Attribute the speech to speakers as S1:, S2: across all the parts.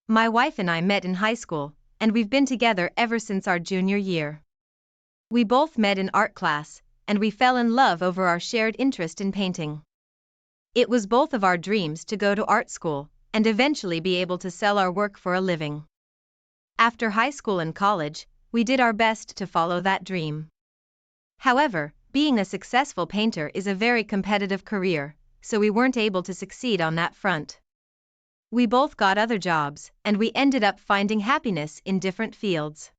S1: My wife and I met in high school, and we've been together ever since our junior year. We both met in art class, and we fell in love over our shared interest in painting. It was both of our dreams to go to art school, and eventually be able to sell our work for a living. After high school and college, we did our best to follow that dream. However, being a successful painter is a very competitive career, so we weren't able to succeed on that front. We both got other jobs, and we ended up finding happiness in different fields.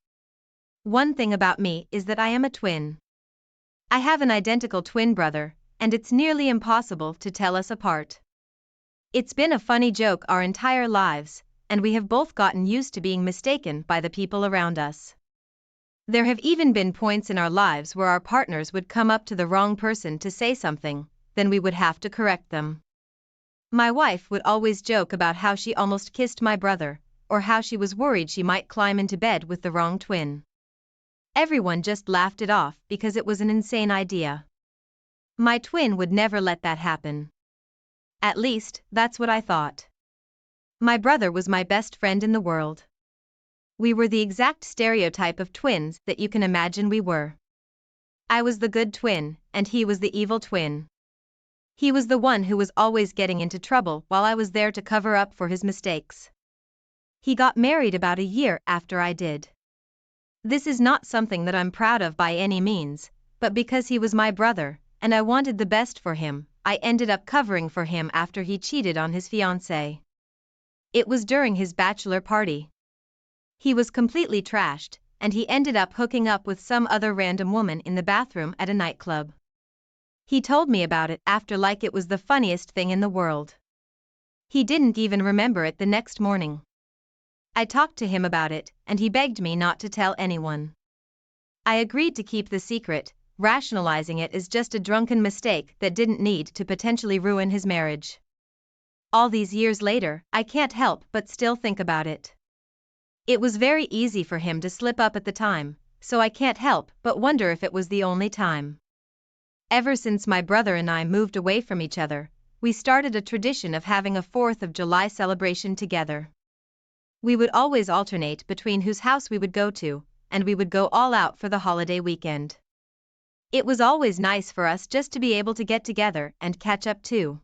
S1: One thing about me is that I am a twin. I have an identical twin brother, and it's nearly impossible to tell us apart. It's been a funny joke our entire lives, and we have both gotten used to being mistaken by the people around us. There have even been points in our lives where our partners would come up to the wrong person to say something, then we would have to correct them. My wife would always joke about how she almost kissed my brother, or how she was worried she might climb into bed with the wrong twin. Everyone just laughed it off because it was an insane idea. My twin would never let that happen. At least, that's what I thought. My brother was my best friend in the world. We were the exact stereotype of twins that you can imagine we were. I was the good twin, and he was the evil twin. He was the one who was always getting into trouble while I was there to cover up for his mistakes. He got married about a year after I did. This is not something that I'm proud of by any means, but because he was my brother, and I wanted the best for him, I ended up covering for him after he cheated on his fiancée. It was during his bachelor party. He was completely trashed, and he ended up hooking up with some other random woman in the bathroom at a nightclub. He told me about it after like it was the funniest thing in the world. He didn't even remember it the next morning. I talked to him about it, and he begged me not to tell anyone. I agreed to keep the secret, rationalizing it as just a drunken mistake that didn't need to potentially ruin his marriage. All these years later, I can't help but still think about it. It was very easy for him to slip up at the time, so I can't help but wonder if it was the only time. Ever since my brother and I moved away from each other, we started a tradition of having a 4th of July celebration together. We would always alternate between whose house we would go to, and we would go all out for the holiday weekend. It was always nice for us just to be able to get together and catch up too.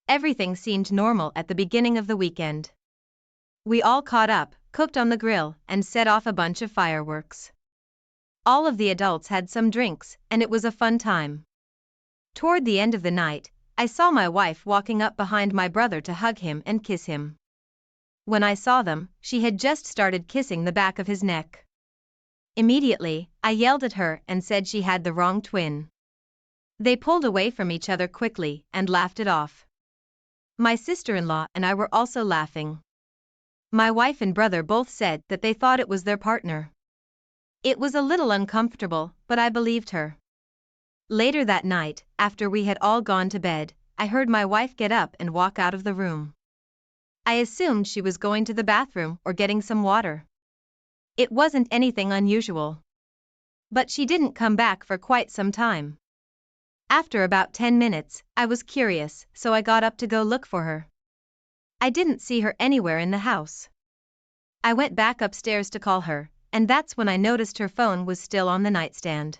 S1: Everything seemed normal at the beginning of the weekend. We all caught up, cooked on the grill, and set off a bunch of fireworks. All of the adults had some drinks, and it was a fun time. Toward the end of the night, I saw my wife walking up behind my brother to hug him and kiss him. When I saw them, she had just started kissing the back of his neck. Immediately, I yelled at her and said she had the wrong twin. They pulled away from each other quickly and laughed it off. My sister-in-law and I were also laughing. My wife and brother both said that they thought it was their partner. It was a little uncomfortable, but I believed her. Later that night, after we had all gone to bed, I heard my wife get up and walk out of the room. I assumed she was going to the bathroom or getting some water. It wasn't anything unusual. But she didn't come back for quite some time. After about 10 minutes, I was curious, so I got up to go look for her. I didn't see her anywhere in the house. I went back upstairs to call her, and that's when I noticed her phone was still on the nightstand.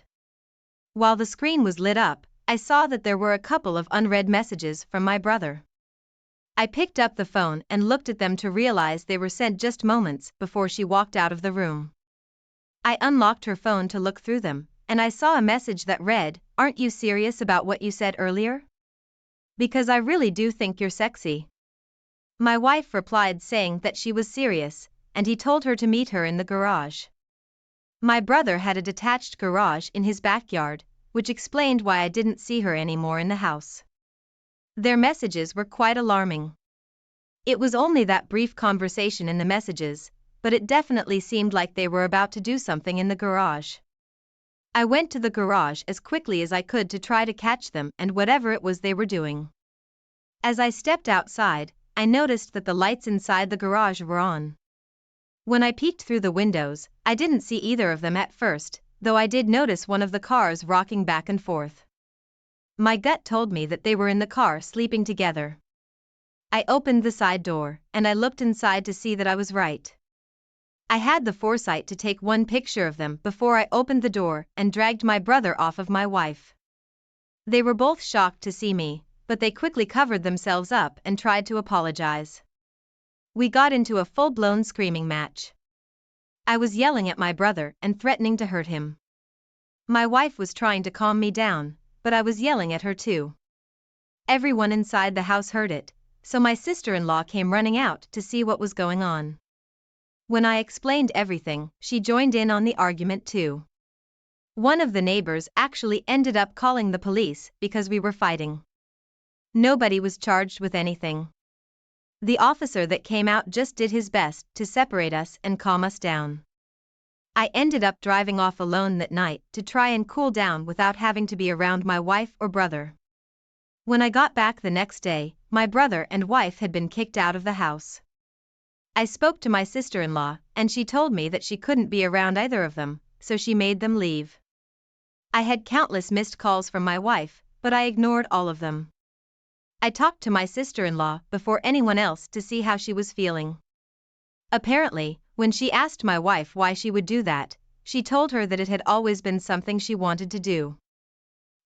S1: While the screen was lit up, I saw that there were a couple of unread messages from my brother. I picked up the phone and looked at them to realize they were sent just moments before she walked out of the room. I unlocked her phone to look through them, and I saw a message that read, "Aren't you serious about what you said earlier? Because I really do think you're sexy." My wife replied saying that she was serious, and he told her to meet her in the garage. My brother had a detached garage in his backyard, which explained why I didn't see her anymore in the house. Their messages were quite alarming. It was only that brief conversation in the messages, but it definitely seemed like they were about to do something in the garage. I went to the garage as quickly as I could to try to catch them and whatever it was they were doing. As I stepped outside, I noticed that the lights inside the garage were on. When I peeked through the windows, I didn't see either of them at first, though I did notice one of the cars rocking back and forth. My gut told me that they were in the car sleeping together. I opened the side door, and I looked inside to see that I was right. I had the foresight to take one picture of them before I opened the door and dragged my brother off of my wife. They were both shocked to see me, but they quickly covered themselves up and tried to apologize. We got into a full-blown screaming match. I was yelling at my brother and threatening to hurt him. My wife was trying to calm me down, but I was yelling at her too. Everyone inside the house heard it, so my sister-in-law came running out to see what was going on. When I explained everything, she joined in on the argument too. One of the neighbors actually ended up calling the police because we were fighting. Nobody was charged with anything. The officer that came out just did his best to separate us and calm us down. I ended up driving off alone that night to try and cool down without having to be around my wife or brother. When I got back the next day, my brother and wife had been kicked out of the house. I spoke to my sister-in-law, and she told me that she couldn't be around either of them, so she made them leave. I had countless missed calls from my wife, but I ignored all of them. I talked to my sister-in-law before anyone else to see how she was feeling. Apparently, when she asked my wife why she would do that, she told her that it had always been something she wanted to do.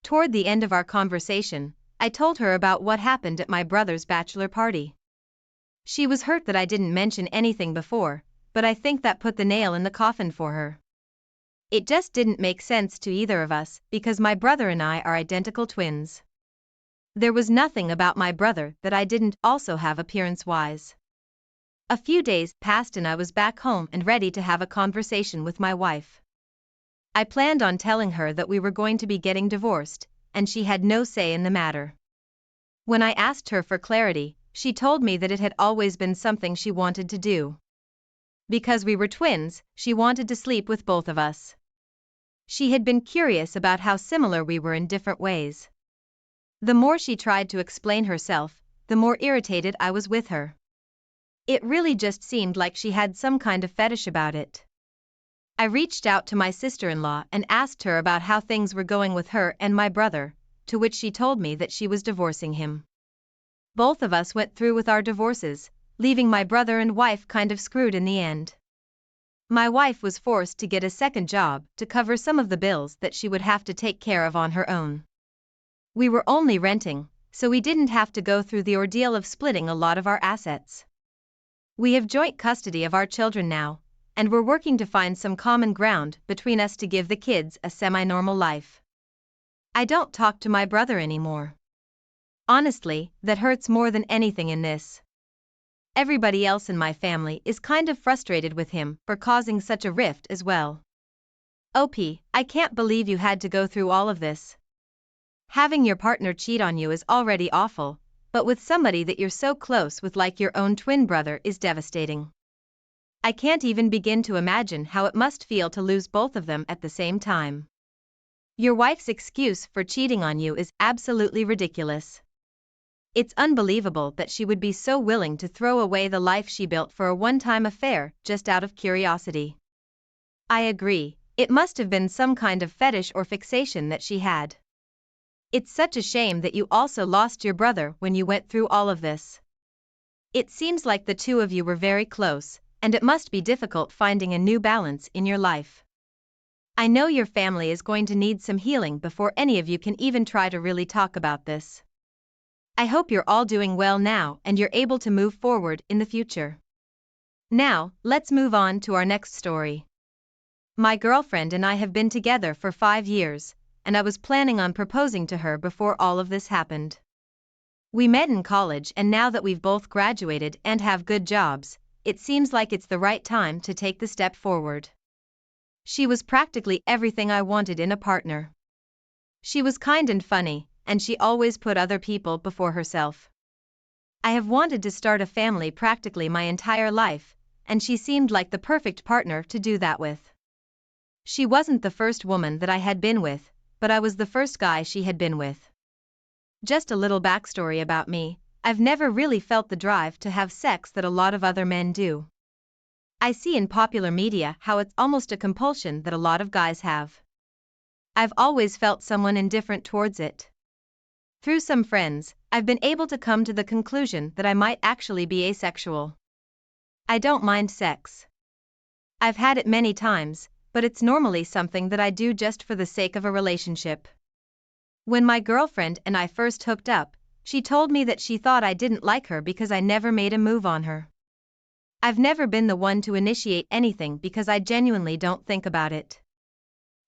S1: Toward the end of our conversation, I told her about what happened at my brother's bachelor party. She was hurt that I didn't mention anything before, but I think that put the nail in the coffin for her. It just didn't make sense to either of us because my brother and I are identical twins. There was nothing about my brother that I didn't also have appearance-wise. A few days passed and I was back home and ready to have a conversation with my wife. I planned on telling her that we were going to be getting divorced, and she had no say in the matter. When I asked her for clarity, she told me that it had always been something she wanted to do. Because we were twins, she wanted to sleep with both of us. She had been curious about how similar we were in different ways. The more she tried to explain herself, the more irritated I was with her. It really just seemed like she had some kind of fetish about it. I reached out to my sister-in-law and asked her about how things were going with her and my brother, to which she told me that she was divorcing him. Both of us went through with our divorces, leaving my brother and wife kind of screwed in the end. My wife was forced to get a second job to cover some of the bills that she would have to take care of on her own. We were only renting, so we didn't have to go through the ordeal of splitting a lot of our assets. We have joint custody of our children now, and we're working to find some common ground between us to give the kids a semi-normal life. I don't talk to my brother anymore. Honestly, that hurts more than anything in this. Everybody else in my family is kind of frustrated with him for causing such a rift as well. OP, I can't believe you had to go through all of this. Having your partner cheat on you is already awful, but with somebody that you're so close with like your own twin brother is devastating. I can't even begin to imagine how it must feel to lose both of them at the same time. Your wife's excuse for cheating on you is absolutely ridiculous. It's unbelievable that she would be so willing to throw away the life she built for a one-time affair just out of curiosity. I agree, it must have been some kind of fetish or fixation that she had. It's such a shame that you also lost your brother when you went through all of this. It seems like the two of you were very close, and it must be difficult finding a new balance in your life. I know your family is going to need some healing before any of you can even try to really talk about this. I hope you're all doing well now and you're able to move forward in the future. Now, let's move on to our next story. My girlfriend and I have been together for 5 years, and I was planning on proposing to her before all of this happened. We met in college, and now that we've both graduated and have good jobs, it seems like it's the right time to take the step forward. She was practically everything I wanted in a partner. She was kind and funny, and she always put other people before herself. I have wanted to start a family practically my entire life, and she seemed like the perfect partner to do that with. She wasn't the first woman that I had been with, but I was the first guy she had been with. Just a little backstory about me, I've never really felt the drive to have sex that a lot of other men do. I see in popular media how it's almost a compulsion that a lot of guys have. I've always felt someone indifferent towards it. Through some friends, I've been able to come to the conclusion that I might actually be asexual. I don't mind sex. I've had it many times, but it's normally something that I do just for the sake of a relationship. When my girlfriend and I first hooked up, she told me that she thought I didn't like her because I never made a move on her. I've never been the one to initiate anything because I genuinely don't think about it.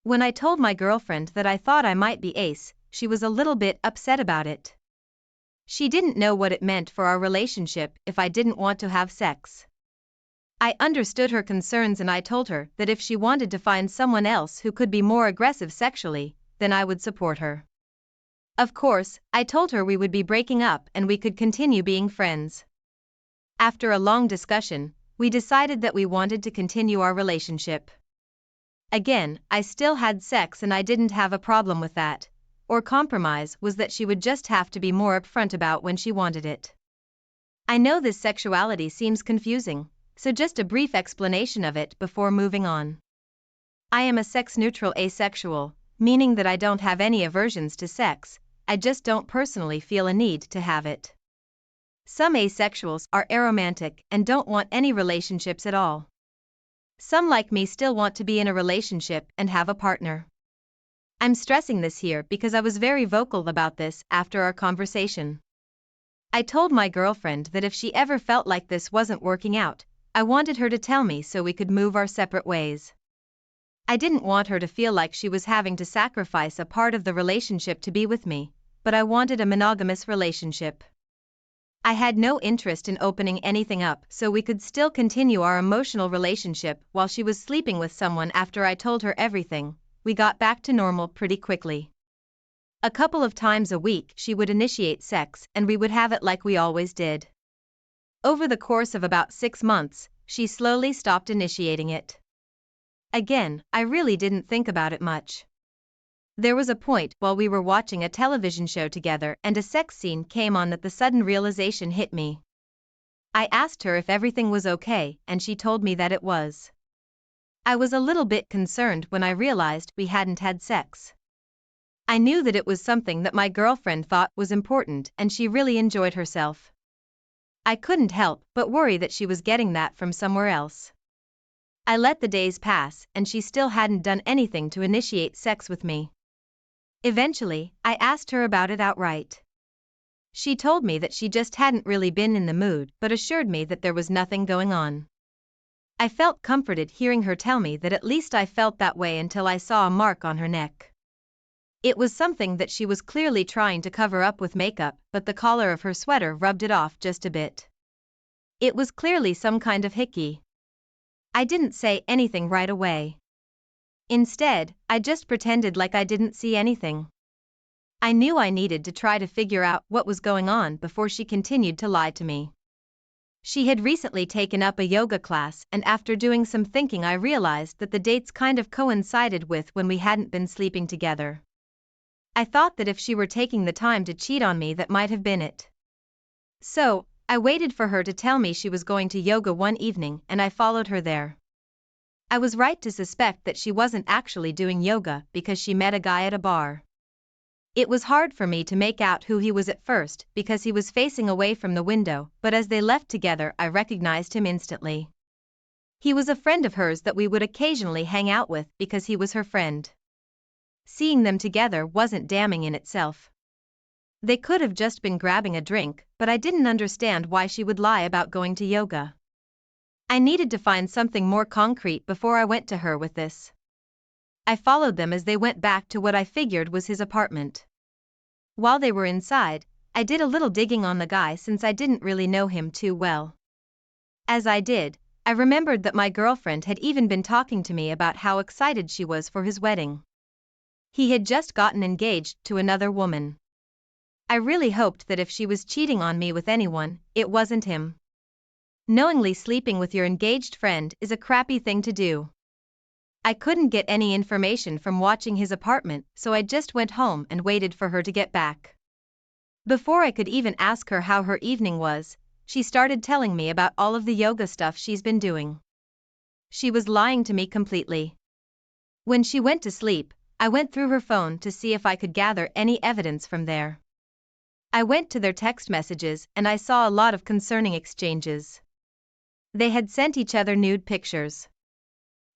S1: When I told my girlfriend that I thought I might be ace, she was a little bit upset about it. She didn't know what it meant for our relationship if I didn't want to have sex. I understood her concerns and I told her that if she wanted to find someone else who could be more aggressive sexually, then I would support her. Of course, I told her we would be breaking up and we could continue being friends. After a long discussion, we decided that we wanted to continue our relationship. Again, I still had sex and I didn't have a problem with that. Our compromise was that she would just have to be more upfront about when she wanted it. I know this sexuality seems confusing, so just a brief explanation of it before moving on. I am a sex-neutral asexual, meaning that I don't have any aversions to sex, I just don't personally feel a need to have it. Some asexuals are aromantic and don't want any relationships at all. Some like me still want to be in a relationship and have a partner. I'm stressing this here because I was very vocal about this after our conversation. I told my girlfriend that if she ever felt like this wasn't working out, I wanted her to tell me so we could move our separate ways. I didn't want her to feel like she was having to sacrifice a part of the relationship to be with me, but I wanted a monogamous relationship. I had no interest in opening anything up so we could still continue our emotional relationship while she was sleeping with someone. After I told her everything, we got back to normal pretty quickly. A couple of times a week she would initiate sex and we would have it like we always did. Over the course of about 6 months, she slowly stopped initiating it. Again, I really didn't think about it much. There was a point while we were watching a television show together and a sex scene came on that the sudden realization hit me. I asked her if everything was okay and she told me that it was. I was a little bit concerned when I realized we hadn't had sex. I knew that it was something that my girlfriend thought was important and she really enjoyed herself. I couldn't help but worry that she was getting that from somewhere else. I let the days pass and she still hadn't done anything to initiate sex with me. Eventually, I asked her about it outright. She told me that she just hadn't really been in the mood but assured me that there was nothing going on. I felt comforted hearing her tell me that at least I felt that way until I saw a mark on her neck. It was something that she was clearly trying to cover up with makeup, but the collar of her sweater rubbed it off just a bit. It was clearly some kind of hickey. I didn't say anything right away. Instead, I just pretended like I didn't see anything. I knew I needed to try to figure out what was going on before she continued to lie to me. She had recently taken up a yoga class and after doing some thinking I realized that the dates kind of coincided with when we hadn't been sleeping together. I thought that if she were taking the time to cheat on me that might have been it. So, I waited for her to tell me she was going to yoga one evening and I followed her there. I was right to suspect that she wasn't actually doing yoga because she met a guy at a bar. It was hard for me to make out who he was at first because he was facing away from the window, but as they left together I recognized him instantly. He was a friend of hers that we would occasionally hang out with because he was her friend. Seeing them together wasn't damning in itself. They could have just been grabbing a drink, but I didn't understand why she would lie about going to yoga. I needed to find something more concrete before I went to her with this. I followed them as they went back to what I figured was his apartment. While they were inside, I did a little digging on the guy since I didn't really know him too well. As I did, I remembered that my girlfriend had even been talking to me about how excited she was for his wedding. He had just gotten engaged to another woman. I really hoped that if she was cheating on me with anyone, it wasn't him. Knowingly sleeping with your engaged friend is a crappy thing to do. I couldn't get any information from watching his apartment, so I just went home and waited for her to get back. Before I could even ask her how her evening was, she started telling me about all of the yoga stuff she's been doing. She was lying to me completely. When she went to sleep, I went through her phone to see if I could gather any evidence from there. I went to their text messages and I saw a lot of concerning exchanges. They had sent each other nude pictures.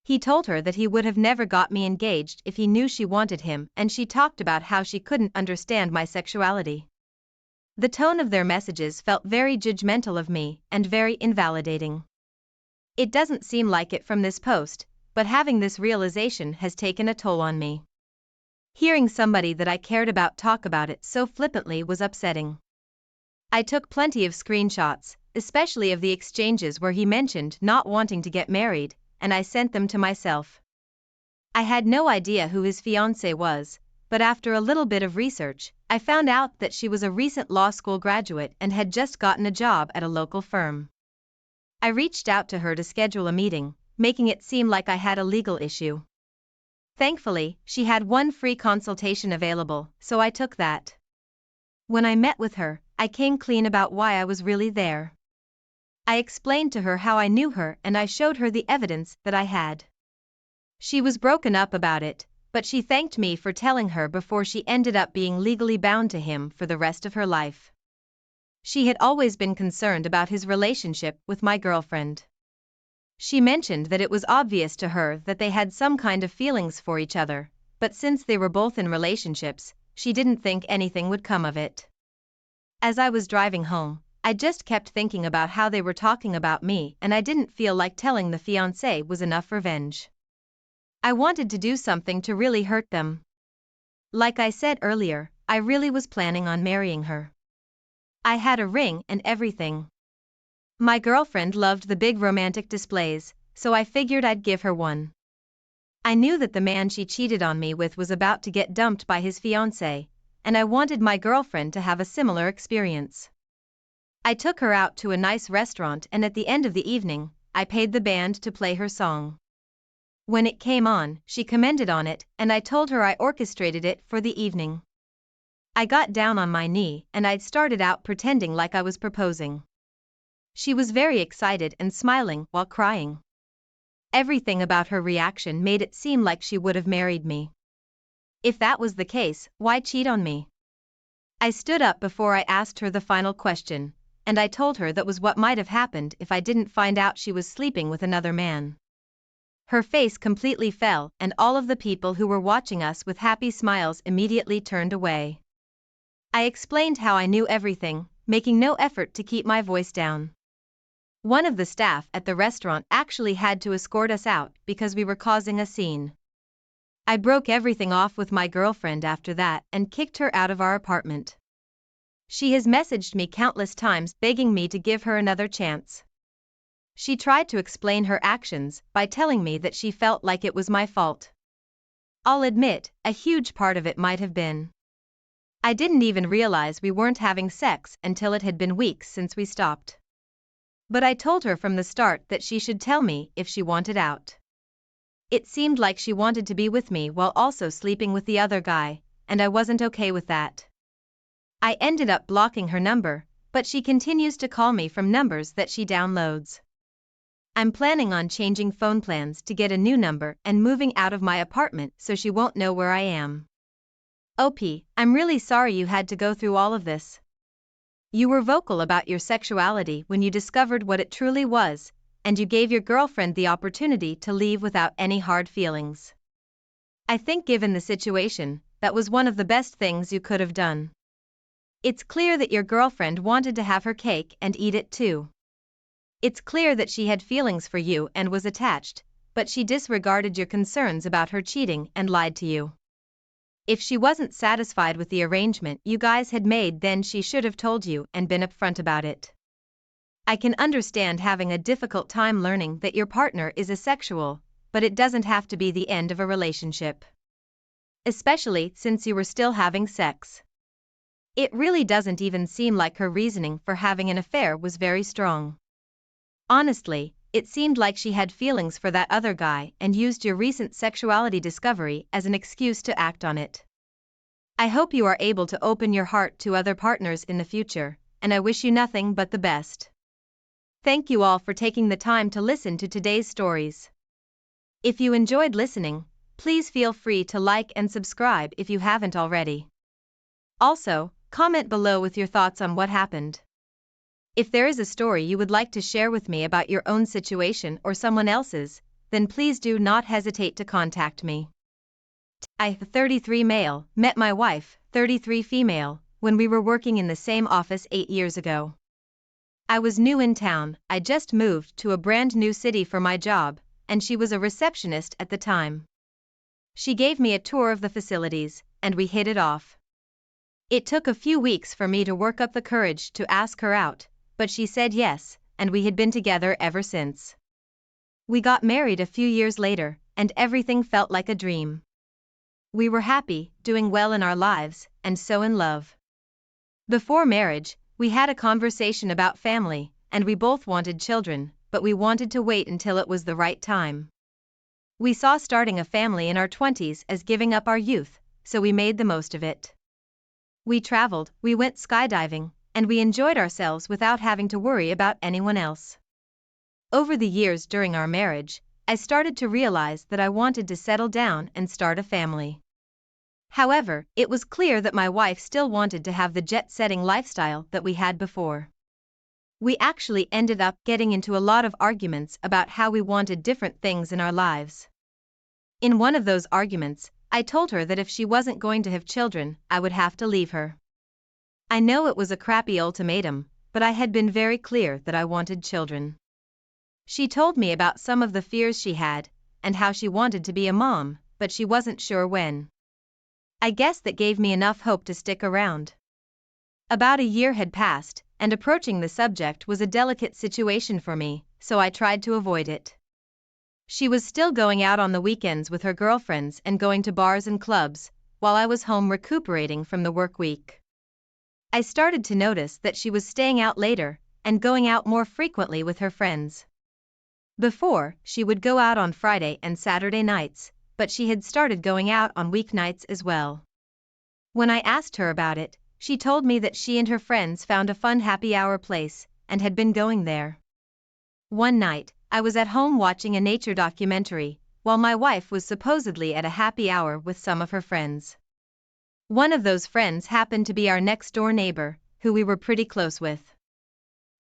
S1: He told her that he would have never got me engaged if he knew she wanted him, and she talked about how she couldn't understand my sexuality. The tone of their messages felt very judgmental of me and very invalidating. It doesn't seem like it from this post, but having this realization has taken a toll on me. Hearing somebody that I cared about talk about it so flippantly was upsetting. I took plenty of screenshots, especially of the exchanges where he mentioned not wanting to get married, and I sent them to myself. I had no idea who his fiancée was, but after a little bit of research, I found out that she was a recent law school graduate and had just gotten a job at a local firm. I reached out to her to schedule a meeting, making it seem like I had a legal issue. Thankfully, she had one free consultation available, so I took that. When I met with her, I came clean about why I was really there. I explained to her how I knew her and I showed her the evidence that I had. She was broken up about it, but she thanked me for telling her before she ended up being legally bound to him for the rest of her life. She had always been concerned about his relationship with my girlfriend. She mentioned that it was obvious to her that they had some kind of feelings for each other, but since they were both in relationships, she didn't think anything would come of it. As I was driving home, I just kept thinking about how they were talking about me and I didn't feel like telling the fiancé was enough revenge. I wanted to do something to really hurt them. Like I said earlier, I really was planning on marrying her. I had a ring and everything. My girlfriend loved the big romantic displays, so I figured I'd give her one. I knew that the man she cheated on me with was about to get dumped by his fiancé, and I wanted my girlfriend to have a similar experience. I took her out to a nice restaurant and at the end of the evening, I paid the band to play her song. When it came on, she commented on it and I told her I orchestrated it for the evening. I got down on my knee and I'd started out pretending like I was proposing. She was very excited and smiling while crying. Everything about her reaction made it seem like she would have married me. If that was the case, why cheat on me? I stood up before I asked her the final question, and I told her that was what might have happened if I didn't find out she was sleeping with another man. Her face completely fell and all of the people who were watching us with happy smiles immediately turned away. I explained how I knew everything, making no effort to keep my voice down. One of the staff at the restaurant actually had to escort us out because we were causing a scene. I broke everything off with my girlfriend after that and kicked her out of our apartment. She has messaged me countless times begging me to give her another chance. She tried to explain her actions by telling me that she felt like it was my fault. I'll admit, a huge part of it might have been. I didn't even realize we weren't having sex until it had been weeks since we stopped. But I told her from the start that she should tell me if she wanted out. It seemed like she wanted to be with me while also sleeping with the other guy, and I wasn't okay with that. I ended up blocking her number, but she continues to call me from numbers that she downloads. I'm planning on changing phone plans to get a new number and moving out of my apartment so she won't know where I am. OP, I'm really sorry you had to go through all of this. You were vocal about your sexuality when you discovered what it truly was, and you gave your girlfriend the opportunity to leave without any hard feelings. I think given the situation, that was one of the best things you could have done. It's clear that your girlfriend wanted to have her cake and eat it too. It's clear that she had feelings for you and was attached, but she disregarded your concerns about her cheating and lied to you. If she wasn't satisfied with the arrangement you guys had made, then she should have told you and been upfront about it. I can understand having a difficult time learning that your partner is asexual, but it doesn't have to be the end of a relationship. Especially since you were still having sex. It really doesn't even seem like her reasoning for having an affair was very strong. Honestly, it seemed like she had feelings for that other guy and used your recent sexuality discovery as an excuse to act on it. I hope you are able to open your heart to other partners in the future, and I wish you nothing but the best. Thank you all for taking the time to listen to today's stories. If you enjoyed listening, please feel free to like and subscribe if you haven't already. Also, Comment below with your thoughts on what happened. If there is a story you would like to share with me about your own situation or someone else's, then please do not hesitate to contact me. I, 33 male, met my wife, 33 female, when we were working in the same office 8 years ago. I was new in town, I just moved to a brand new city for my job, and she was a receptionist at the time. She gave me a tour of the facilities, and we hit it off. It took a few weeks for me to work up the courage to ask her out, but she said yes, and we had been together ever since. We got married a few years later, and everything felt like a dream. We were happy, doing well in our lives, and so in love. Before marriage, we had a conversation about family, and we both wanted children, but we wanted to wait until it was the right time. We saw starting a family in our 20s as giving up our youth, so we made the most of it. We traveled, we went skydiving, and we enjoyed ourselves without having to worry about anyone else. Over the years during our marriage, I started to realize that I wanted to settle down and start a family. However, it was clear that my wife still wanted to have the jet-setting lifestyle that we had before. We actually ended up getting into a lot of arguments about how we wanted different things in our lives. In one of those arguments, I told her that if she wasn't going to have children, I would have to leave her. I know it was a crappy ultimatum, but I had been very clear that I wanted children. She told me about some of the fears she had, and how she wanted to be a mom, but she wasn't sure when. I guess that gave me enough hope to stick around. About a year had passed, and approaching the subject was a delicate situation for me, so I tried to avoid it. She was still going out on the weekends with her girlfriends and going to bars and clubs, while I was home recuperating from the work week. I started to notice that she was staying out later, and going out more frequently with her friends. Before, she would go out on Friday and Saturday nights, but she had started going out on weeknights as well. When I asked her about it, she told me that she and her friends found a fun happy hour place, and had been going there. One night, I was at home watching a nature documentary, while my wife was supposedly at a happy hour with some of her friends. One of those friends happened to be our next-door neighbor, who we were pretty close with.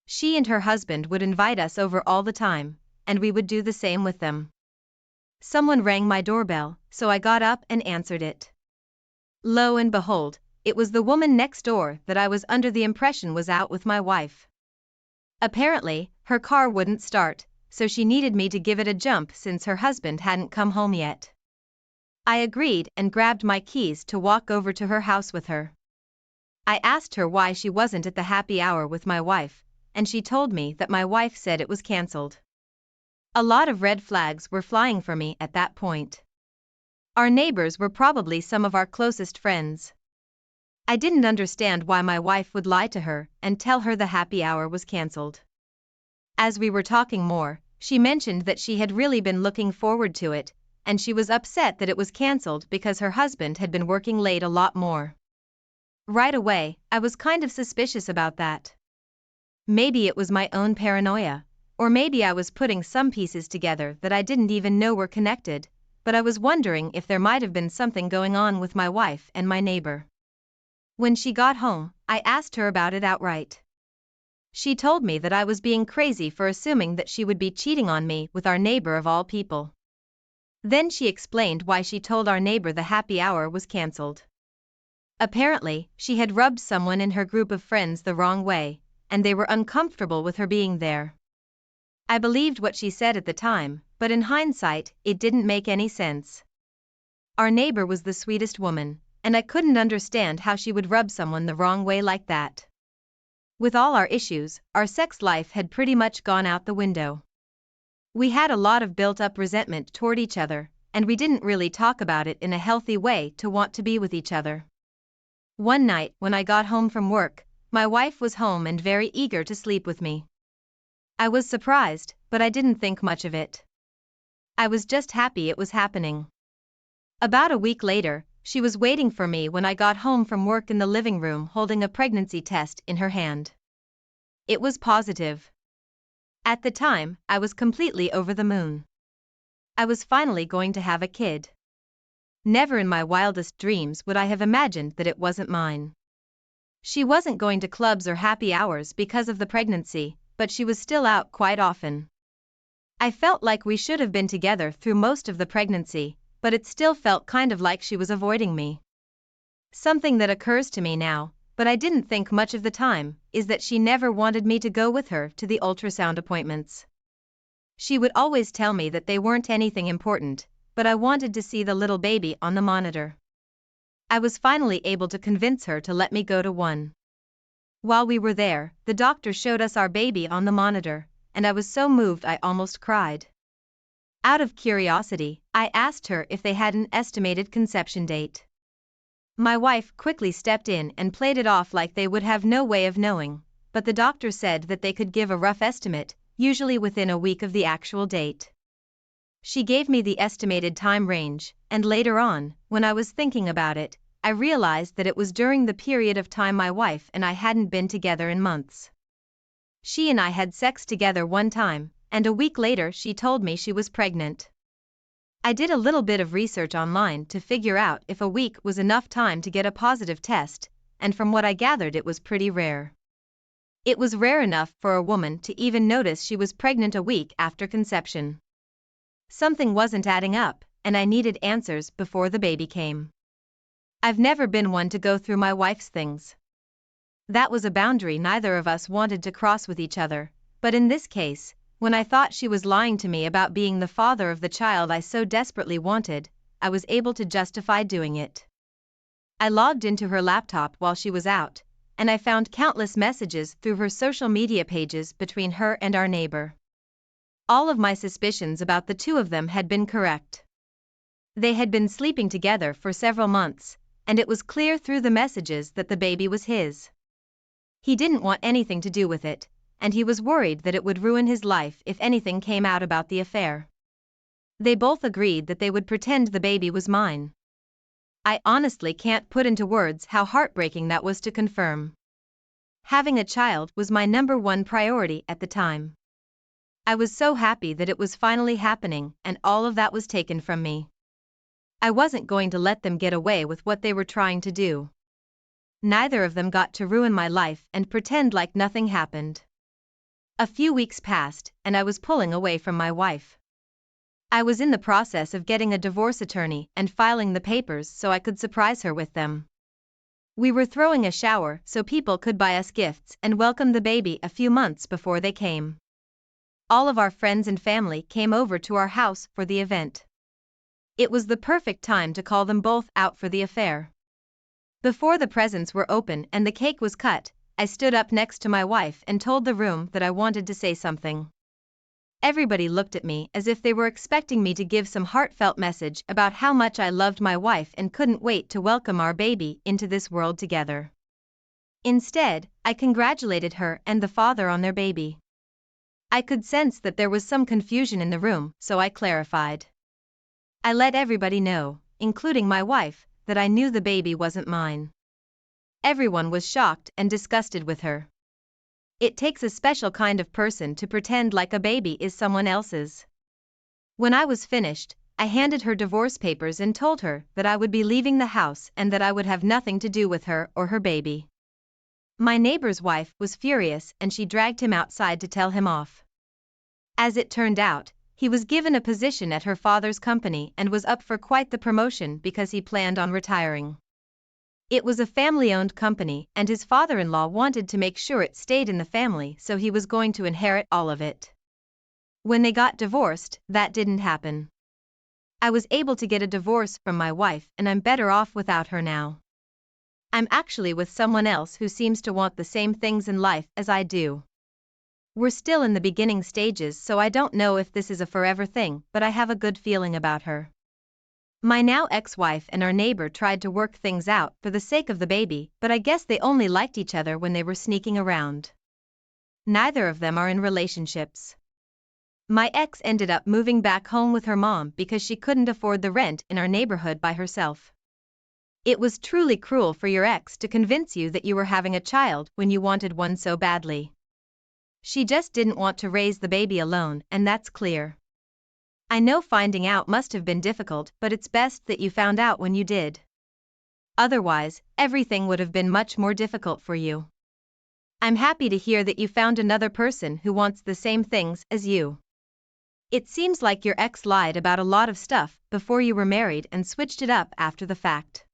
S1: She and her husband would invite us over all the time, and we would do the same with them. Someone rang my doorbell, so I got up and answered it. Lo and behold, it was the woman next door that I was under the impression was out with my wife. Apparently, her car wouldn't start, so she needed me to give it a jump since her husband hadn't come home yet. I agreed and grabbed my keys to walk over to her house with her. I asked her why she wasn't at the happy hour with my wife, and she told me that my wife said it was cancelled. A lot of red flags were flying for me at that point. Our neighbors were probably some of our closest friends. I didn't understand why my wife would lie to her and tell her the happy hour was cancelled. As we were talking more, she mentioned that she had really been looking forward to it, and she was upset that it was cancelled because her husband had been working late a lot more. Right away, I was kind of suspicious about that. Maybe it was my own paranoia, or maybe I was putting some pieces together that I didn't even know were connected, but I was wondering if there might have been something going on with my wife and my neighbor. When she got home, I asked her about it outright. She told me that I was being crazy for assuming that she would be cheating on me with our neighbor of all people. Then she explained why she told our neighbor the happy hour was cancelled. Apparently, she had rubbed someone in her group of friends the wrong way, and they were uncomfortable with her being there. I believed what she said at the time, but in hindsight, it didn't make any sense. Our neighbor was the sweetest woman, and I couldn't understand how she would rub someone the wrong way like that. With all our issues, our sex life had pretty much gone out the window. We had a lot of built-up resentment toward each other, and we didn't really talk about it in a healthy way to want to be with each other. One night, when I got home from work, my wife was home and very eager to sleep with me. I was surprised, but I didn't think much of it. I was just happy it was happening. About a week later, she was waiting for me when I got home from work in the living room holding a pregnancy test in her hand. It was positive. At the time, I was completely over the moon. I was finally going to have a kid. Never in my wildest dreams would I have imagined that it wasn't mine. She wasn't going to clubs or happy hours because of the pregnancy, but she was still out quite often. I felt like we should have been together through most of the pregnancy, but it still felt kind of like she was avoiding me. Something that occurs to me now, but I didn't think much of the time, is that she never wanted me to go with her to the ultrasound appointments. She would always tell me that they weren't anything important, but I wanted to see the little baby on the monitor. I was finally able to convince her to let me go to one. While we were there, the doctor showed us our baby on the monitor, and I was so moved I almost cried. Out of curiosity, I asked her if they had an estimated conception date. My wife quickly stepped in and played it off like they would have no way of knowing, but the doctor said that they could give a rough estimate, usually within a week of the actual date. She gave me the estimated time range, and later on, when I was thinking about it, I realized that it was during the period of time my wife and I hadn't been together in months. She and I had sex together one time, and a week later she told me she was pregnant. I did a little bit of research online to figure out if a week was enough time to get a positive test, and from what I gathered it was pretty rare. It was rare enough for a woman to even notice she was pregnant a week after conception. Something wasn't adding up, and I needed answers before the baby came. I've never been one to go through my wife's things. That was a boundary neither of us wanted to cross with each other, but in this case, when I thought she was lying to me about being the father of the child I so desperately wanted, I was able to justify doing it. I logged into her laptop while she was out, and I found countless messages through her social media pages between her and our neighbor. All of my suspicions about the two of them had been correct. They had been sleeping together for several months, and it was clear through the messages that the baby was his. He didn't want anything to do with it, and he was worried that it would ruin his life if anything came out about the affair. They both agreed that they would pretend the baby was mine. I honestly can't put into words how heartbreaking that was to confirm. Having a child was my number one priority at the time. I was so happy that it was finally happening, and all of that was taken from me. I wasn't going to let them get away with what they were trying to do. Neither of them got to ruin my life and pretend like nothing happened. A few weeks passed, and I was pulling away from my wife. I was in the process of getting a divorce attorney and filing the papers so I could surprise her with them. We were throwing a shower so people could buy us gifts and welcome the baby a few months before they came. All of our friends and family came over to our house for the event. It was the perfect time to call them both out for the affair. Before the presents were open and the cake was cut, I stood up next to my wife and told the room that I wanted to say something. Everybody looked at me as if they were expecting me to give some heartfelt message about how much I loved my wife and couldn't wait to welcome our baby into this world together. Instead, I congratulated her and the father on their baby. I could sense that there was some confusion in the room, so I clarified. I let everybody know, including my wife, that I knew the baby wasn't mine. Everyone was shocked and disgusted with her. It takes a special kind of person to pretend like a baby is someone else's. When I was finished, I handed her divorce papers and told her that I would be leaving the house and that I would have nothing to do with her or her baby. My neighbor's wife was furious and she dragged him outside to tell him off. As it turned out, he was given a position at her father's company and was up for quite the promotion because he planned on retiring. It was a family-owned company and his father-in-law wanted to make sure it stayed in the family, so he was going to inherit all of it. When they got divorced, that didn't happen. I was able to get a divorce from my wife and I'm better off without her now. I'm actually with someone else who seems to want the same things in life as I do. We're still in the beginning stages, so I don't know if this is a forever thing, but I have a good feeling about her. My now ex-wife and our neighbor tried to work things out for the sake of the baby, but I guess they only liked each other when they were sneaking around. Neither of them are in relationships. My ex ended up moving back home with her mom because she couldn't afford the rent in our neighborhood by herself. It was truly cruel for your ex to convince you that you were having a child when you wanted one so badly. She just didn't want to raise the baby alone, and that's clear. I know finding out must have been difficult, but it's best that you found out when you did. Otherwise, everything would have been much more difficult for you. I'm happy to hear that you found another person who wants the same things as you. It seems like your ex lied about a lot of stuff before you were married and switched it up after the fact.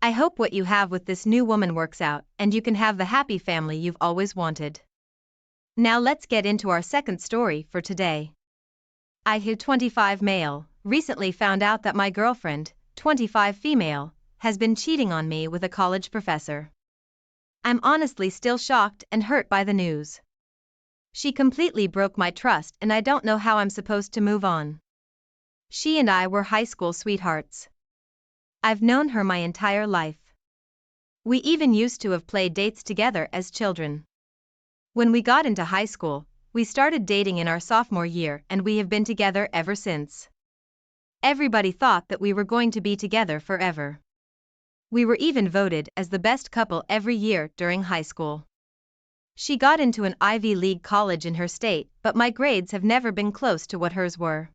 S1: I hope what you have with this new woman works out and you can have the happy family you've always wanted. Now let's get into our second story for today. I, who 25 male, recently found out that my girlfriend, 25 female, has been cheating on me with a college professor. I'm honestly still shocked and hurt by the news. She completely broke my trust and I don't know how I'm supposed to move on. She and I were high school sweethearts. I've known her my entire life. We even used to have played dates together as children. When we got into high school, we started dating in our sophomore year and we have been together ever since. Everybody thought that we were going to be together forever. We were even voted as the best couple every year during high school. She got into an Ivy League college in her state, but my grades have never been close to what hers were.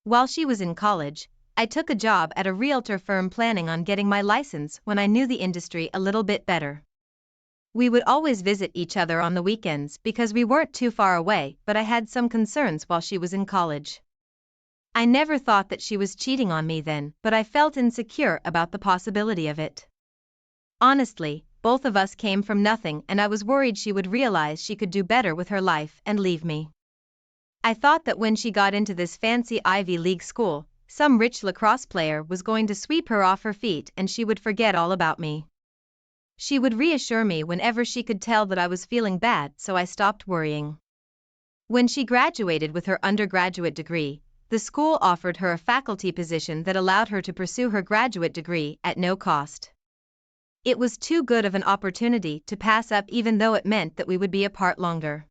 S1: While she was in college, I took a job at a realtor firm planning on getting my license when I knew the industry a little bit better. We would always visit each other on the weekends because we weren't too far away, but I had some concerns while she was in college. I never thought that she was cheating on me then, but I felt insecure about the possibility of it. Honestly, both of us came from nothing and I was worried she would realize she could do better with her life and leave me. I thought that when she got into this fancy Ivy League school, some rich lacrosse player was going to sweep her off her feet and she would forget all about me. She would reassure me whenever she could tell that I was feeling bad, so I stopped worrying. When she graduated with her undergraduate degree, the school offered her a faculty position that allowed her to pursue her graduate degree at no cost. It was too good of an opportunity to pass up even though it meant that we would be apart longer.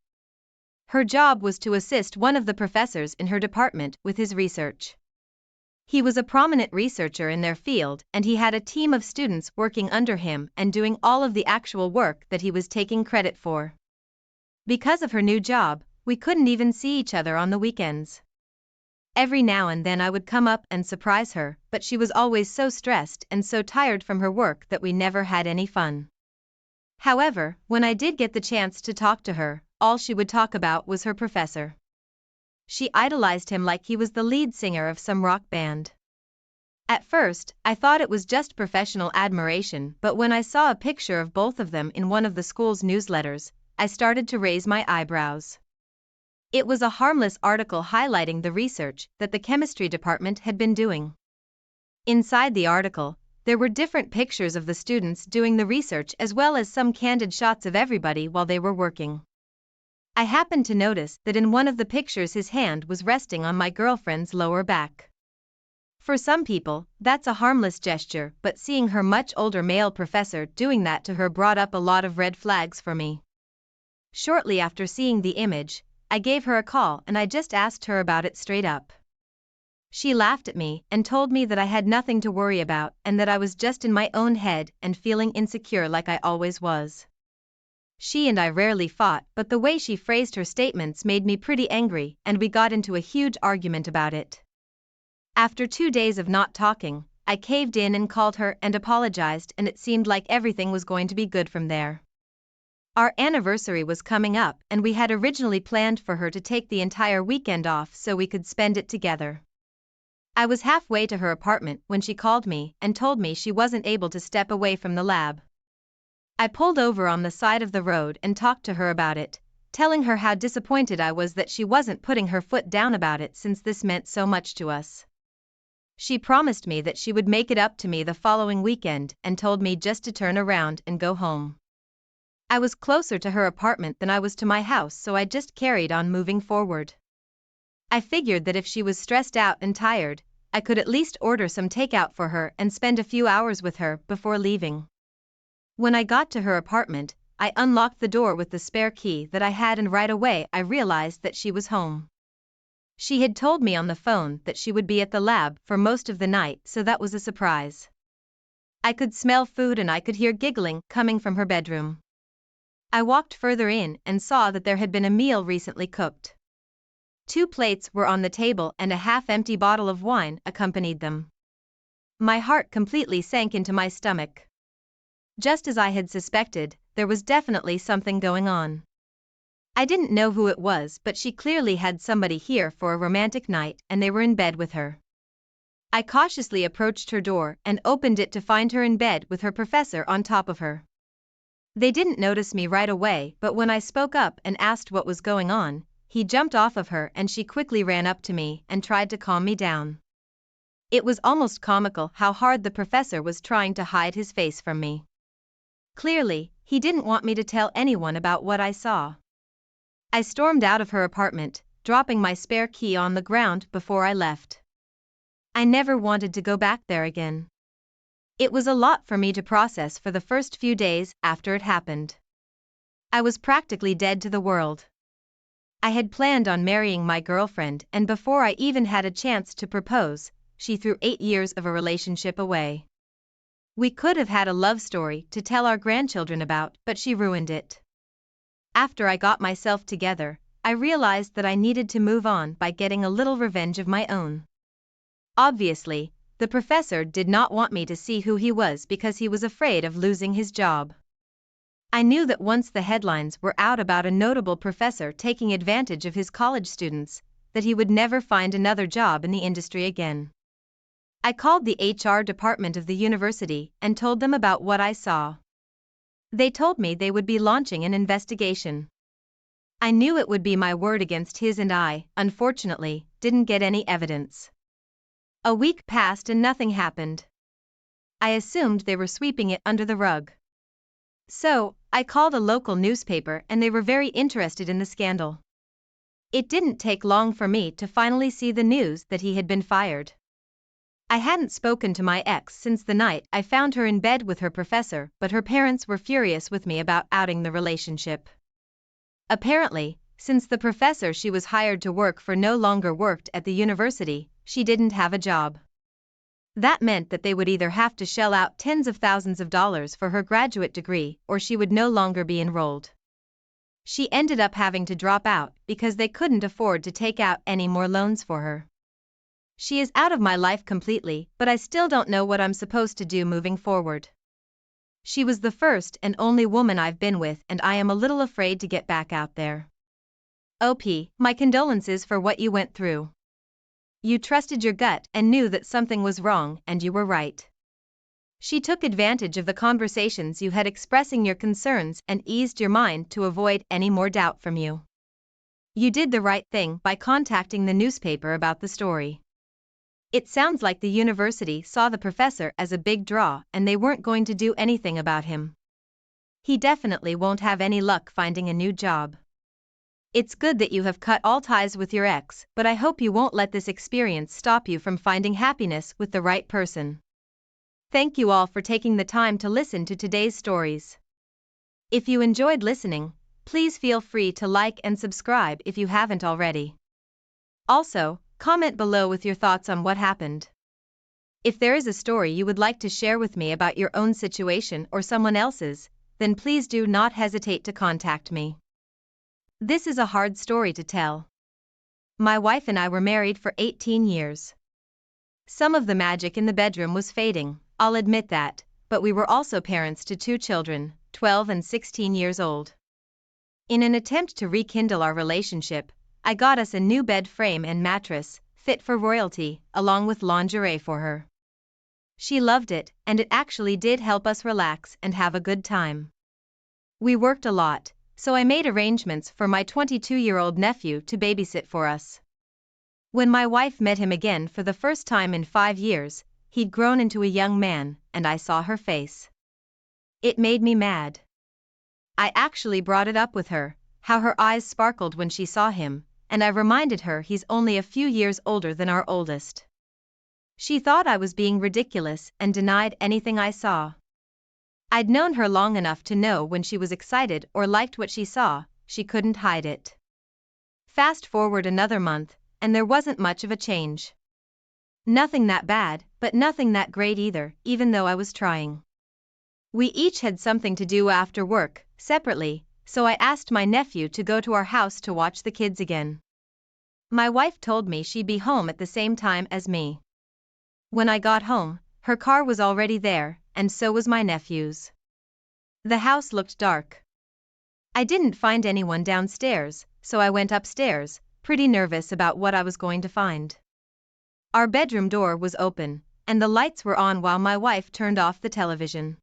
S1: Her job was to assist one of the professors in her department with his research. He was a prominent researcher in their field and he had a team of students working under him and doing all of the actual work that he was taking credit for. Because of her new job, we couldn't even see each other on the weekends. Every now and then I would come up and surprise her, but she was always so stressed and so tired from her work that we never had any fun. However, when I did get the chance to talk to her, all she would talk about was her professor. She idolized him like he was the lead singer of some rock band. At first, I thought it was just professional admiration, but when I saw a picture of both of them in one of the school's newsletters, I started to raise my eyebrows. It was a harmless article highlighting the research that the chemistry department had been doing. Inside the article, there were different pictures of the students doing the research as well as some candid shots of everybody while they were working. I happened to notice that in one of the pictures his hand was resting on my girlfriend's lower back. For some people, that's a harmless gesture, but seeing her much older male professor doing that to her brought up a lot of red flags for me. Shortly after seeing the image, I gave her a call and I just asked her about it straight up. She laughed at me and told me that I had nothing to worry about and that I was just in my own head and feeling insecure like I always was. She and I rarely fought, but the way she phrased her statements made me pretty angry and we got into a huge argument about it. After 2 days of not talking, I caved in and called her and apologized and it seemed like everything was going to be good from there. Our anniversary was coming up and we had originally planned for her to take the entire weekend off so we could spend it together. I was halfway to her apartment when she called me and told me she wasn't able to step away from the lab. I pulled over on the side of the road and talked to her about it, telling her how disappointed I was that she wasn't putting her foot down about it since this meant so much to us. She promised me that she would make it up to me the following weekend and told me just to turn around and go home. I was closer to her apartment than I was to my house, so I just carried on moving forward. I figured that if she was stressed out and tired, I could at least order some takeout for her and spend a few hours with her before leaving. When I got to her apartment, I unlocked the door with the spare key that I had and right away I realized that she was home. She had told me on the phone that she would be at the lab for most of the night, so that was a surprise. I could smell food and I could hear giggling coming from her bedroom. I walked further in and saw that there had been a meal recently cooked. 2 plates were on the table and a half-empty bottle of wine accompanied them. My heart completely sank into my stomach. Just as I had suspected, there was definitely something going on. I didn't know who it was, but she clearly had somebody here for a romantic night and they were in bed with her. I cautiously approached her door and opened it to find her in bed with her professor on top of her. They didn't notice me right away, but when I spoke up and asked what was going on, he jumped off of her and she quickly ran up to me and tried to calm me down. It was almost comical how hard the professor was trying to hide his face from me. Clearly, he didn't want me to tell anyone about what I saw. I stormed out of her apartment, dropping my spare key on the ground before I left. I never wanted to go back there again. It was a lot for me to process for the first few days after it happened. I was practically dead to the world. I had planned on marrying my girlfriend, and before I even had a chance to propose, she threw 8 years of a relationship away. We could have had a love story to tell our grandchildren about, but she ruined it. After I got myself together, I realized that I needed to move on by getting a little revenge of my own. Obviously, the professor did not want me to see who he was because he was afraid of losing his job. I knew that once the headlines were out about a notable professor taking advantage of his college students, that he would never find another job in the industry again. I called the HR department of the university and told them about what I saw. They told me they would be launching an investigation. I knew it would be my word against his, and I, unfortunately, didn't get any evidence. A week passed and nothing happened. I assumed they were sweeping it under the rug. So, I called a local newspaper and they were very interested in the scandal. It didn't take long for me to finally see the news that he had been fired. I hadn't spoken to my ex since the night I found her in bed with her professor, but her parents were furious with me about outing the relationship. Apparently, since the professor she was hired to work for no longer worked at the university, she didn't have a job. That meant that they would either have to shell out tens of thousands of dollars for her graduate degree or she would no longer be enrolled. She ended up having to drop out because they couldn't afford to take out any more loans for her. She is out of my life completely, but I still don't know what I'm supposed to do moving forward. She was the first and only woman I've been with, and I am a little afraid to get back out there. OP, my condolences for what you went through. You trusted your gut and knew that something was wrong, and you were right. She took advantage of the conversations you had expressing your concerns and eased your mind to avoid any more doubt from you. You did the right thing by contacting the newspaper about the story. It sounds like the university saw the professor as a big draw and they weren't going to do anything about him. He definitely won't have any luck finding a new job. It's good that you have cut all ties with your ex, but I hope you won't let this experience stop you from finding happiness with the right person. Thank you all for taking the time to listen to today's stories. If you enjoyed listening, please feel free to like and subscribe if you haven't already. Also, comment below with your thoughts on what happened. If there is a story you would like to share with me about your own situation or someone else's, then please do not hesitate to contact me. This is a hard story to tell. My wife and I were married for 18 years. Some of the magic in the bedroom was fading, I'll admit that, but we were also parents to 2 children, 12 and 16 years old. In an attempt to rekindle our relationship, I got us a new bed frame and mattress, fit for royalty, along with lingerie for her. She loved it, and it actually did help us relax and have a good time. We worked a lot, so I made arrangements for my 22-year-old nephew to babysit for us. When my wife met him again for the first time in 5 years, he'd grown into a young man, and I saw her face. It made me mad. I actually brought it up with her, how her eyes sparkled when she saw him, and I reminded her he's only a few years older than our oldest. She thought I was being ridiculous and denied anything I saw. I'd known her long enough to know when she was excited or liked what she saw, she couldn't hide it. Fast forward another month, and there wasn't much of a change. Nothing that bad, but nothing that great either, even though I was trying. We each had something to do after work, separately, so I asked my nephew to go to our house to watch the kids again. My wife told me she'd be home at the same time as me. When I got home, her car was already there, and so was my nephew's. The house looked dark. I didn't find anyone downstairs, so I went upstairs, pretty nervous about what I was going to find. Our bedroom door was open, and the lights were on while my wife turned off the television.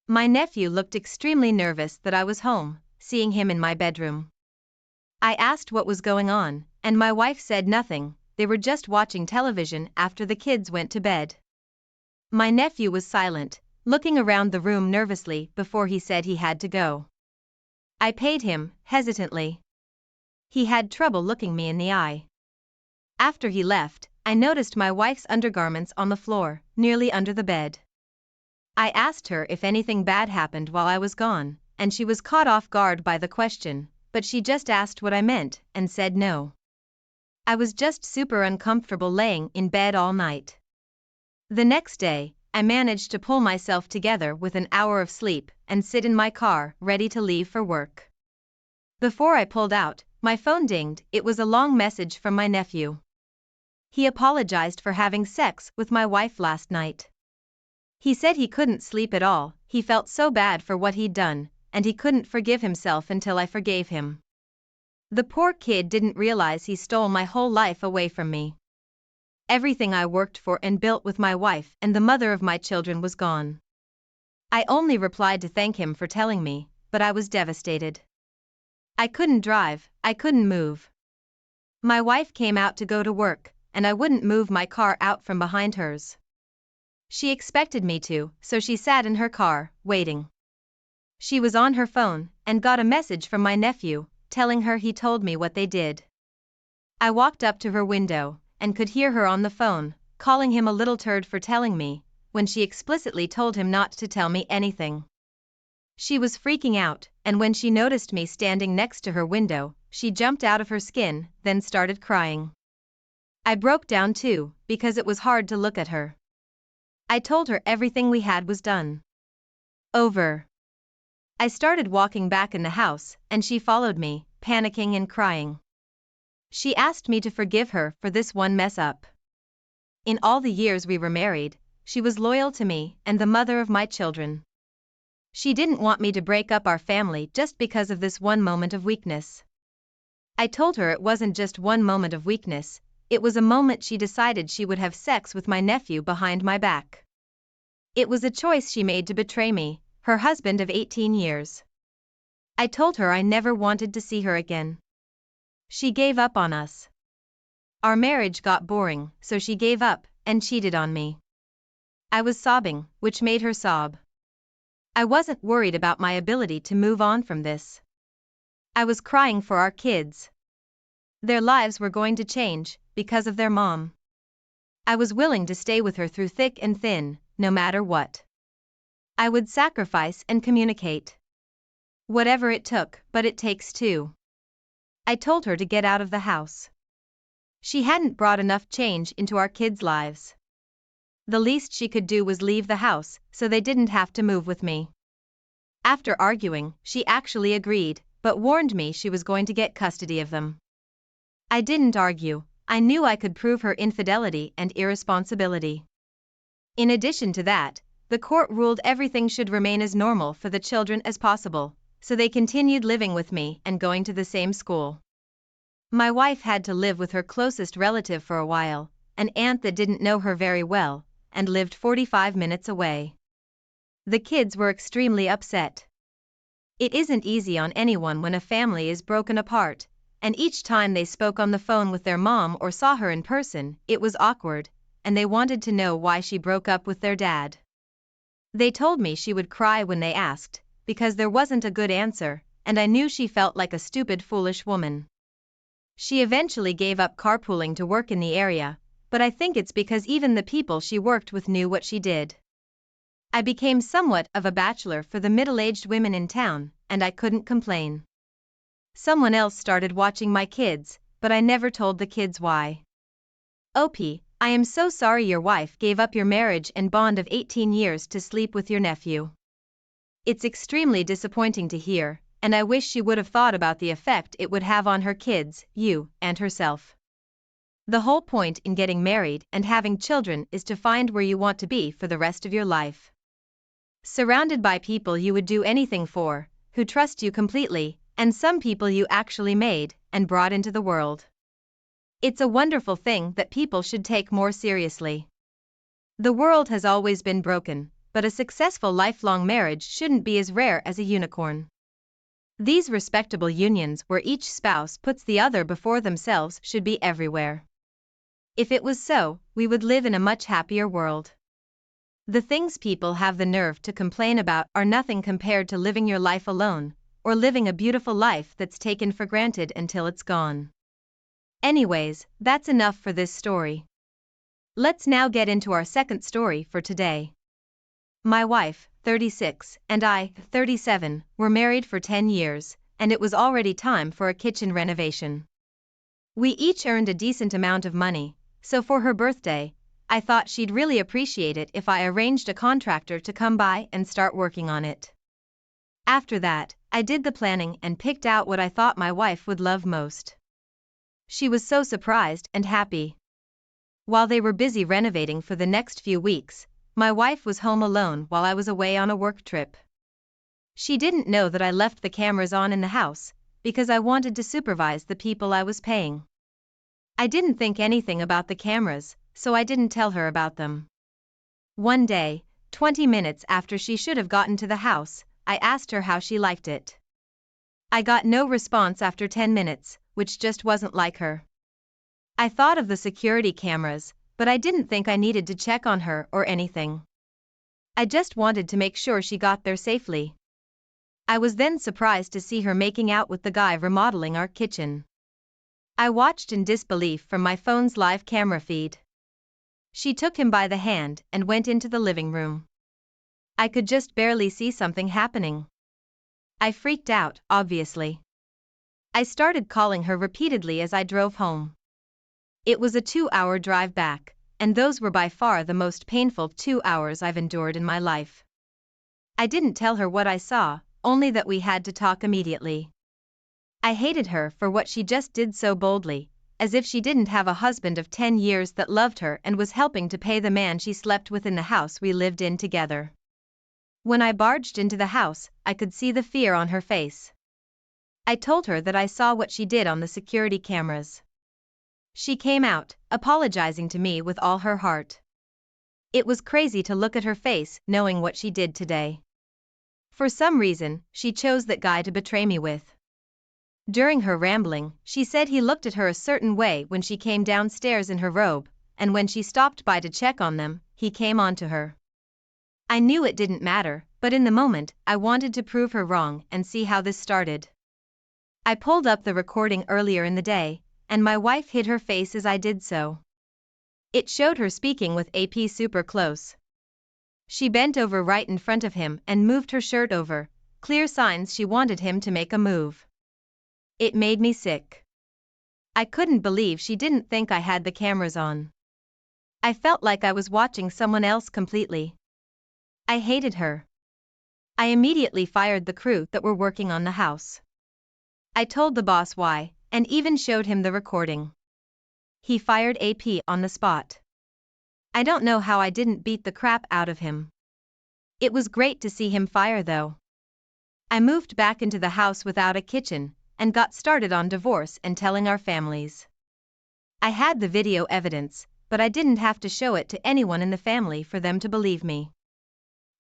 S1: My nephew looked extremely nervous that I was home, seeing him in my bedroom. I asked what was going on, and my wife said nothing, they were just watching television after the kids went to bed. My nephew was silent, looking around the room nervously before he said he had to go. I paid him, hesitantly. He had trouble looking me in the eye. After he left, I noticed my wife's undergarments on the floor, nearly under the bed. I asked her if anything bad happened while I was gone, and she was caught off guard by the question, but she just asked what I meant and said no. I was just super uncomfortable laying in bed all night. The next day, I managed to pull myself together with an hour of sleep and sit in my car, ready to leave for work. Before I pulled out, my phone dinged. It was a long message from my nephew. He apologized for having sex with my wife last night. He said he couldn't sleep at all, he felt so bad for what he'd done, and he couldn't forgive himself until I forgave him. The poor kid didn't realize he stole my whole life away from me. Everything I worked for and built with my wife and the mother of my children was gone. I only replied to thank him for telling me, but I was devastated. I couldn't drive, I couldn't move. My wife came out to go to work, and I wouldn't move my car out from behind hers. She expected me to, so she sat in her car, waiting. She was on her phone, and got a message from my nephew, telling her he told me what they did. I walked up to her window, and could hear her on the phone, calling him a little turd for telling me, when she explicitly told him not to tell me anything. She was freaking out, and when she noticed me standing next to her window, she jumped out of her skin, then started crying. I broke down too, because it was hard to look at her. I told her everything we had was done. Over. I started walking back in the house, and she followed me, panicking and crying. She asked me to forgive her for this one mess up. In all the years we were married, she was loyal to me and the mother of my children. She didn't want me to break up our family just because of this one moment of weakness. I told her it wasn't just one moment of weakness, it was a moment she decided she would have sex with my nephew behind my back. It was a choice she made to betray me, her husband of 18 years. I told her I never wanted to see her again. She gave up on us. Our marriage got boring, so she gave up and cheated on me. I was sobbing, which made her sob. I wasn't worried about my ability to move on from this. I was crying for our kids. Their lives were going to change because of their mom. I was willing to stay with her through thick and thin, no matter what. I would sacrifice and communicate. Whatever it took, but it takes two. I told her to get out of the house. She hadn't brought enough change into our kids' lives. The least she could do was leave the house, so they didn't have to move with me. After arguing, she actually agreed, but warned me she was going to get custody of them. I didn't argue, I knew I could prove her infidelity and irresponsibility. In addition to that, the court ruled everything should remain as normal for the children as possible, so they continued living with me and going to the same school. My wife had to live with her closest relative for a while, an aunt that didn't know her very well, and lived 45 minutes away. The kids were extremely upset. It isn't easy on anyone when a family is broken apart, and each time they spoke on the phone with their mom or saw her in person, it was awkward, and they wanted to know why she broke up with their dad. They told me she would cry when they asked, because there wasn't a good answer, and I knew she felt like a stupid, foolish woman. She eventually gave up carpooling to work in the area, but I think it's because even the people she worked with knew what she did. I became somewhat of a bachelor for the middle-aged women in town, and I couldn't complain. Someone else started watching my kids, but I never told the kids why. OP, I am so sorry your wife gave up your marriage and bond of 18 years to sleep with your nephew. It's extremely disappointing to hear, and I wish she would have thought about the effect it would have on her kids, you, and herself. The whole point in getting married and having children is to find where you want to be for the rest of your life. Surrounded by people you would do anything for, who trust you completely, and some people you actually made and brought into the world. It's a wonderful thing that people should take more seriously. The world has always been broken, but a successful lifelong marriage shouldn't be as rare as a unicorn. These respectable unions where each spouse puts the other before themselves should be everywhere. If it was so, we would live in a much happier world. The things people have the nerve to complain about are nothing compared to living your life alone, or living a beautiful life that's taken for granted until it's gone. Anyways, that's enough for this story. Let's now get into our second story for today. My wife, 36, and I, 37, were married for 10 years, and it was already time for a kitchen renovation. We each earned a decent amount of money, so for her birthday, I thought she'd really appreciate it if I arranged a contractor to come by and start working on it. After that, I did the planning and picked out what I thought my wife would love most. She was so surprised and happy. While they were busy renovating for the next few weeks, my wife was home alone while I was away on a work trip. She didn't know that I left the cameras on in the house, because I wanted to supervise the people I was paying. I didn't think anything about the cameras, so I didn't tell her about them. One day, 20 minutes after she should have gotten to the house, I asked her how she liked it. I got no response after 10 minutes, which just wasn't like her. I thought of the security cameras, but I didn't think I needed to check on her or anything. I just wanted to make sure she got there safely. I was then surprised to see her making out with the guy remodeling our kitchen. I watched in disbelief from my phone's live camera feed. She took him by the hand and went into the living room. I could just barely see something happening. I freaked out, obviously. I started calling her repeatedly as I drove home. It was a 2-hour drive back, and those were by far the most painful 2 hours I've endured in my life. I didn't tell her what I saw, only that we had to talk immediately. I hated her for what she just did so boldly, as if she didn't have a husband of 10 years that loved her and was helping to pay the man she slept with in the house we lived in together. When I barged into the house, I could see the fear on her face. I told her that I saw what she did on the security cameras. She came out, apologizing to me with all her heart. It was crazy to look at her face knowing what she did today. For some reason, she chose that guy to betray me with. During her rambling, she said he looked at her a certain way when she came downstairs in her robe, and when she stopped by to check on them, he came on to her. I knew it didn't matter, but in the moment, I wanted to prove her wrong and see how this started. I pulled up the recording earlier in the day, and my wife hid her face as I did so. It showed her speaking with AP super close. She bent over right in front of him and moved her shirt over, clear signs she wanted him to make a move. It made me sick. I couldn't believe she didn't think I had the cameras on. I felt like I was watching someone else completely. I hated her. I immediately fired the crew that were working on the house. I told the boss why, and even showed him the recording. He fired AP on the spot. I don't know how I didn't beat the crap out of him. It was great to see him fire though. I moved back into the house without a kitchen, and got started on divorce and telling our families. I had the video evidence, but I didn't have to show it to anyone in the family for them to believe me.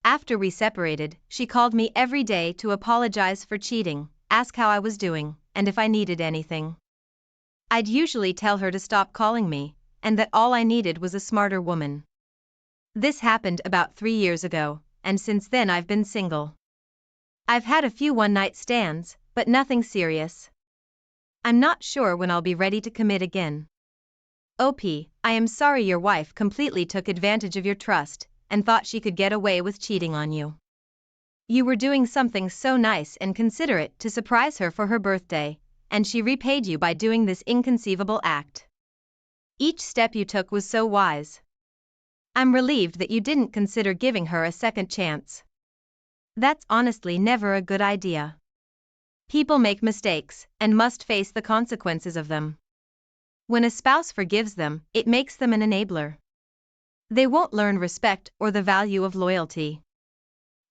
S1: After we separated, she called me every day to apologize for cheating, ask how I was doing, and if I needed anything. I'd usually tell her to stop calling me, and that all I needed was a smarter woman. This happened about 3 years ago, and since then I've been single. I've had a few one-night stands, but nothing serious. I'm not sure when I'll be ready to commit again. OP, I am sorry your wife completely took advantage of your trust, and thought she could get away with cheating on you. You were doing something so nice and considerate to surprise her for her birthday, and she repaid you by doing this inconceivable act. Each step you took was so wise. I'm relieved that you didn't consider giving her a second chance. That's honestly never a good idea. People make mistakes, and must face the consequences of them. When a spouse forgives them, it makes them an enabler. They won't learn respect or the value of loyalty.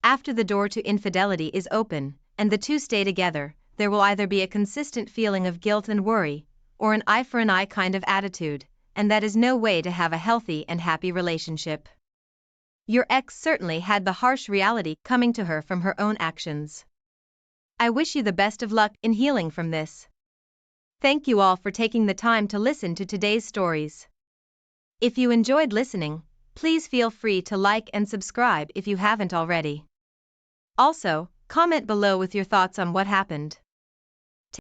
S1: After the door to infidelity is open, and the two stay together, there will either be a consistent feeling of guilt and worry, or an eye for an eye kind of attitude, and that is no way to have a healthy and happy relationship. Your ex certainly had the harsh reality coming to her from her own actions. I wish you the best of luck in healing from this. Thank you all for taking the time to listen to today's stories. If you enjoyed listening, please feel free to like and subscribe if you haven't already. Also, comment below with your thoughts on what happened.